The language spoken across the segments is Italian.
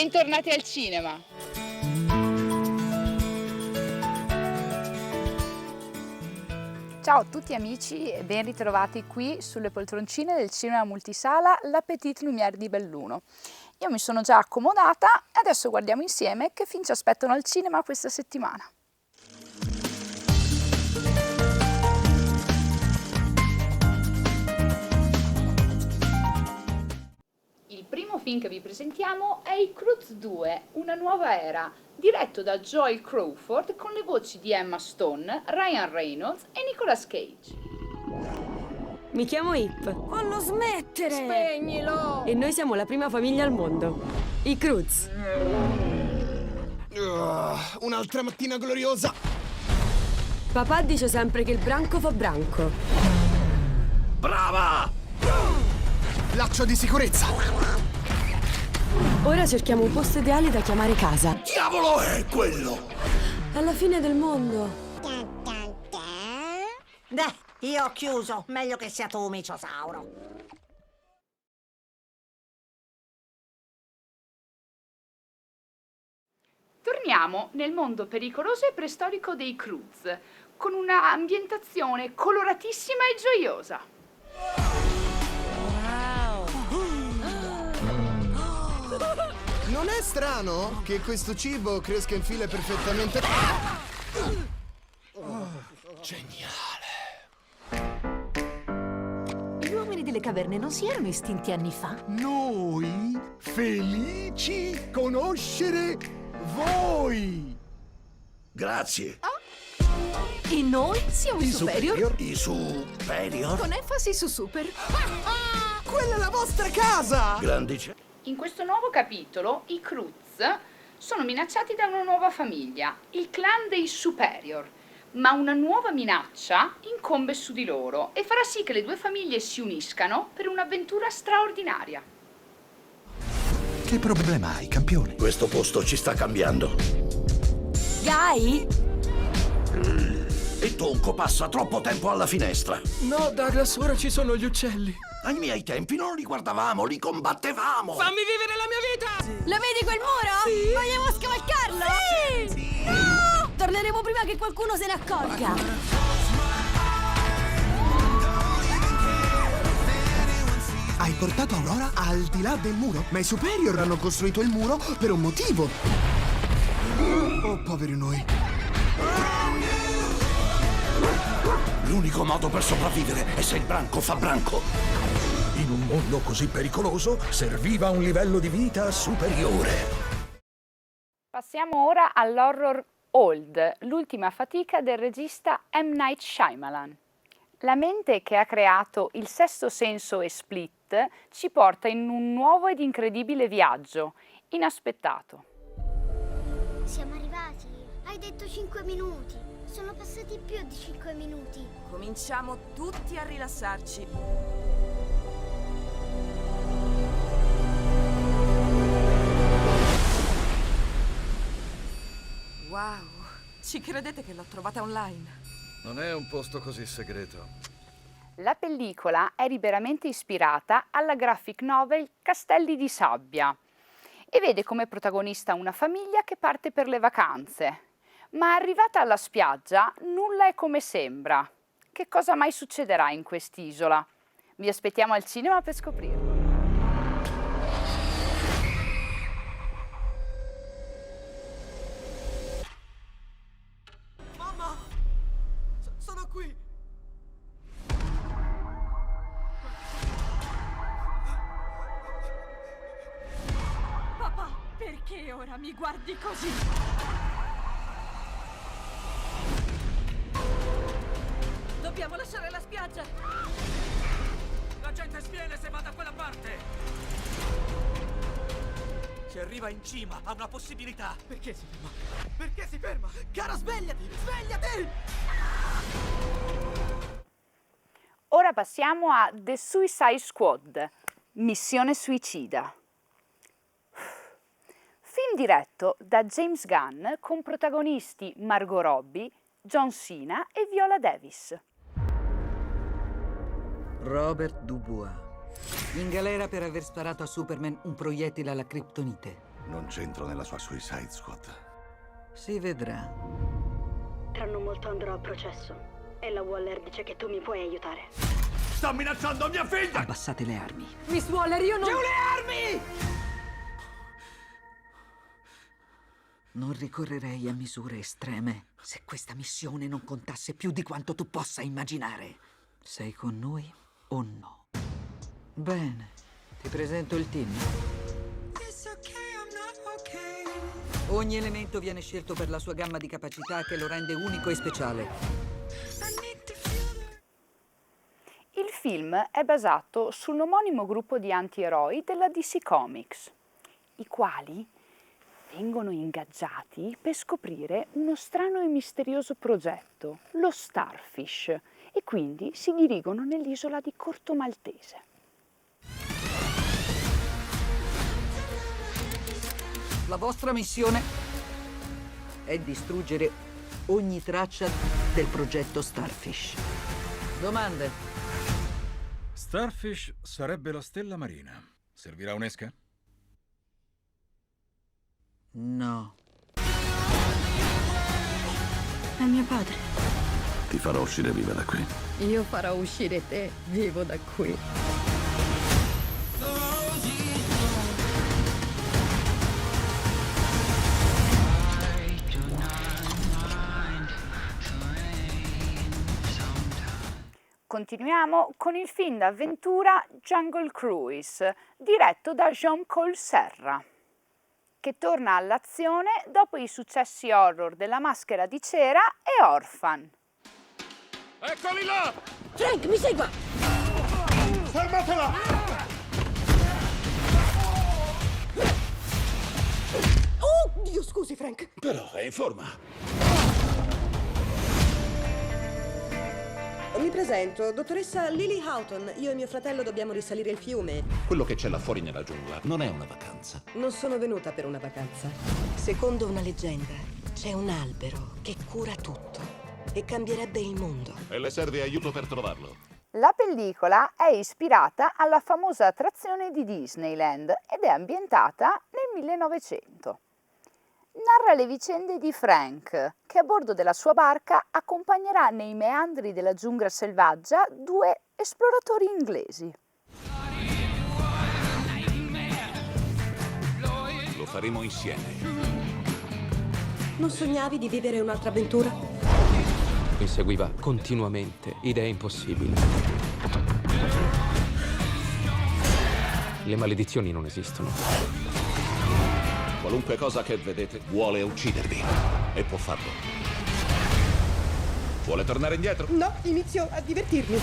Bentornati al cinema! Ciao a tutti amici e ben ritrovati qui sulle poltroncine del cinema multisala La Petite Lumière di Belluno. Io mi sono già accomodata e adesso guardiamo insieme che film ci aspettano al cinema questa settimana. Il primo film che vi presentiamo è I Croods 2, una nuova era, diretto da Joel Crawford con le voci di Emma Stone, Ryan Reynolds e Nicolas Cage. Mi chiamo Ip Fallo smettere! Spegnilo! e noi siamo la prima famiglia al mondo, i Croods. Un'altra mattina gloriosa! Papà dice sempre che il branco fa branco. Brava! Laccio di sicurezza! Ora cerchiamo un posto ideale da chiamare casa. Diavolo è quello! È la fine del mondo. Deh, io ho chiuso. Meglio che sia tu, miciosauro. Torniamo nel mondo pericoloso e preistorico dei Croods, con una ambientazione coloratissima e gioiosa. Non è strano che questo cibo cresca in file perfettamente... Geniale! Gli uomini delle caverne non si erano estinti anni fa? Noi felici conoscere voi! Grazie. E noi siamo i superior? I superior? Con enfasi su super. Quella è la vostra casa! Grandi In questo nuovo capitolo i Croods sono minacciati da una nuova famiglia, il clan dei Superior, ma una nuova minaccia incombe su di loro e farà sì che le due famiglie si uniscano per un'avventura straordinaria. Che problema hai, campione? Questo posto ci sta cambiando. Guy? Il tonco passa troppo tempo alla finestra. No, Douglas, ora ci sono gli uccelli. Ai miei tempi non li guardavamo, li combattevamo. Fammi vivere la mia vita! Lo vedi quel muro? Sì. Vogliamo scavalcarlo? Sì! No! Torneremo prima che qualcuno se ne accorga. Hai portato Aurora al di là del muro? Ma i Superior hanno costruito il muro per un motivo. Oh, poveri noi. L'unico modo per sopravvivere è se il branco fa branco. In un mondo così pericoloso serviva un livello di vita superiore. Passiamo ora all'horror Old, l'ultima fatica del regista M. Night Shyamalan. La mente che ha creato Il Sesto Senso e Split ci porta in un nuovo ed incredibile viaggio, inaspettato. Siamo arrivati. Hai detto 5 minuti. Sono passati più di 5 minuti. Cominciamo tutti a rilassarci. Wow, ci credete che l'ho trovata online? Non è un posto così segreto. La pellicola è liberamente ispirata alla graphic novel Castelli di sabbia e vede come protagonista una famiglia che parte per le vacanze. Ma arrivata alla spiaggia, nulla è come sembra. Che cosa mai succederà in quest'isola? Vi aspettiamo al cinema per scoprirlo. Mamma! Sono qui! Papà, perché ora mi guardi così? Dobbiamo lasciare la spiaggia! La gente sviene se va da quella parte! Si arriva in cima a una possibilità! Perché si ferma? Perché si ferma? Cara, svegliati! Svegliati! Ora passiamo a The Suicide Squad, Missione Suicida. Film diretto da James Gunn con protagonisti Margot Robbie, John Cena e Viola Davis. Robert Dubois, in galera per aver sparato a Superman un proiettile alla criptonite. Non c'entro nella sua Suicide Squad. Si vedrà. Tra non molto andrò a processo e la Waller dice che tu mi puoi aiutare. Sta minacciando mia figlia! Abbassate le armi. Miss Waller, io non... Giù le armi! Non ricorrerei a misure estreme se questa missione non contasse più di quanto tu possa immaginare. Sei con noi o no? Bene, ti presento il team. Ogni elemento viene scelto per la sua gamma di capacità che lo rende unico e speciale. Il film è basato sul omonimo gruppo di antieroi della DC Comics, i quali vengono ingaggiati per scoprire uno strano e misterioso progetto, lo Starfish, e quindi si dirigono nell'isola di Corto Maltese. La vostra missione è distruggere ogni traccia del progetto Starfish. Domande? Starfish sarebbe la stella marina. Servirà un'esca? No. È mio padre. Ti farò uscire viva da qui. Io farò uscire te vivo da qui. Continuiamo con il film d'avventura Jungle Cruise, diretto da Jean-Paul Serra, che torna all'azione dopo i successi horror della Maschera di Cera e Orphan. Eccoli là! Frank, mi segua! Fermatela! Oh, Dio scusi, Frank. Però è in forma. Mi presento, dottoressa Lily Houghton. Io e mio fratello dobbiamo risalire il fiume. Quello che c'è là fuori nella giungla non è una vacanza. Non sono venuta per una vacanza. Secondo una leggenda, c'è un albero che cura tutto e cambierebbe il mondo. E le serve aiuto per trovarlo. La pellicola è ispirata alla famosa attrazione di Disneyland ed è ambientata nel 1900. Narra le vicende di Frank, che a bordo della sua barca accompagnerà nei meandri della giungla selvaggia due esploratori inglesi. Lo faremo insieme. Non sognavi di vivere un'altra avventura? Inseguiva continuamente idee impossibili. Le maledizioni non esistono. Qualunque cosa che vedete vuole uccidervi. E può farlo. Vuole tornare indietro? No, inizio a divertirmi.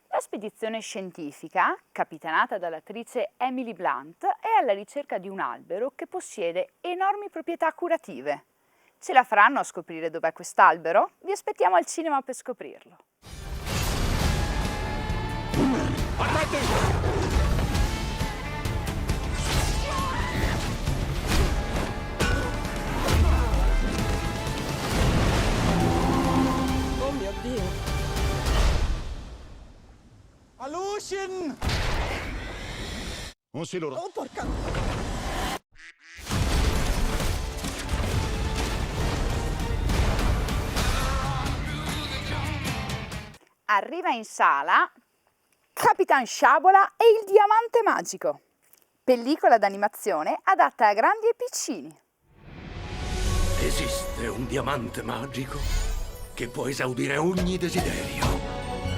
La spedizione scientifica, capitanata dall'attrice Emily Blunt, è alla ricerca di un albero che possiede enormi proprietà curative. Ce la faranno a scoprire dov'è quest'albero? Vi aspettiamo al cinema per scoprirlo. Oh mio Dio. Alushin! Un siluro. Oh porca... Arriva in sala Capitan Sciabola e il diamante magico, pellicola d'animazione adatta a grandi e piccini. Esiste un diamante magico che può esaudire ogni desiderio.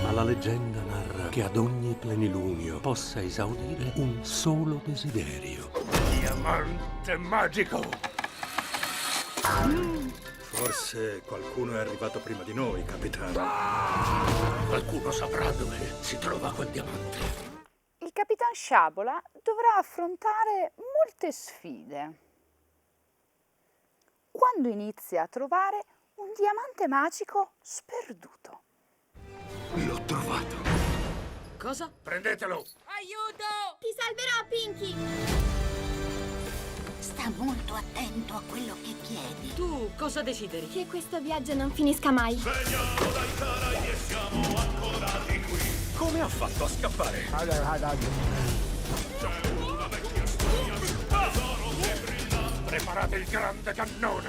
Ma la leggenda narra che ad ogni plenilunio possa esaudire un solo desiderio. Diamante magico! Forse qualcuno è arrivato prima di noi, capitano. Qualcuno saprà dove si trova quel diamante. Il Capitan Sciabola dovrà affrontare molte sfide quando inizia a trovare un diamante magico sperduto. L'ho trovato. Cosa? Prendetelo! Aiuto! Ti salverò, Pinky! Sta molto attento a quello che chiedi. Tu cosa desideri? Che questo viaggio non finisca mai. Veniamo dai Caraibi e siamo ancorati qui. Come Come ha fatto a scappare? Preparate il grande cannone!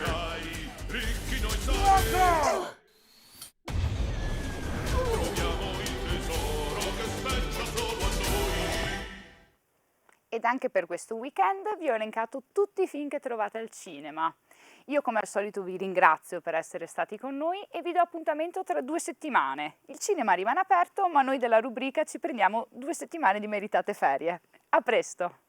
Ricchi noi siamo! Ed anche per questo weekend vi ho elencato tutti i film che trovate al cinema. Io come al solito vi ringrazio per essere stati con noi e vi do appuntamento tra 2 settimane. Il cinema rimane aperto, ma noi della rubrica ci prendiamo 2 settimane di meritate ferie. A presto!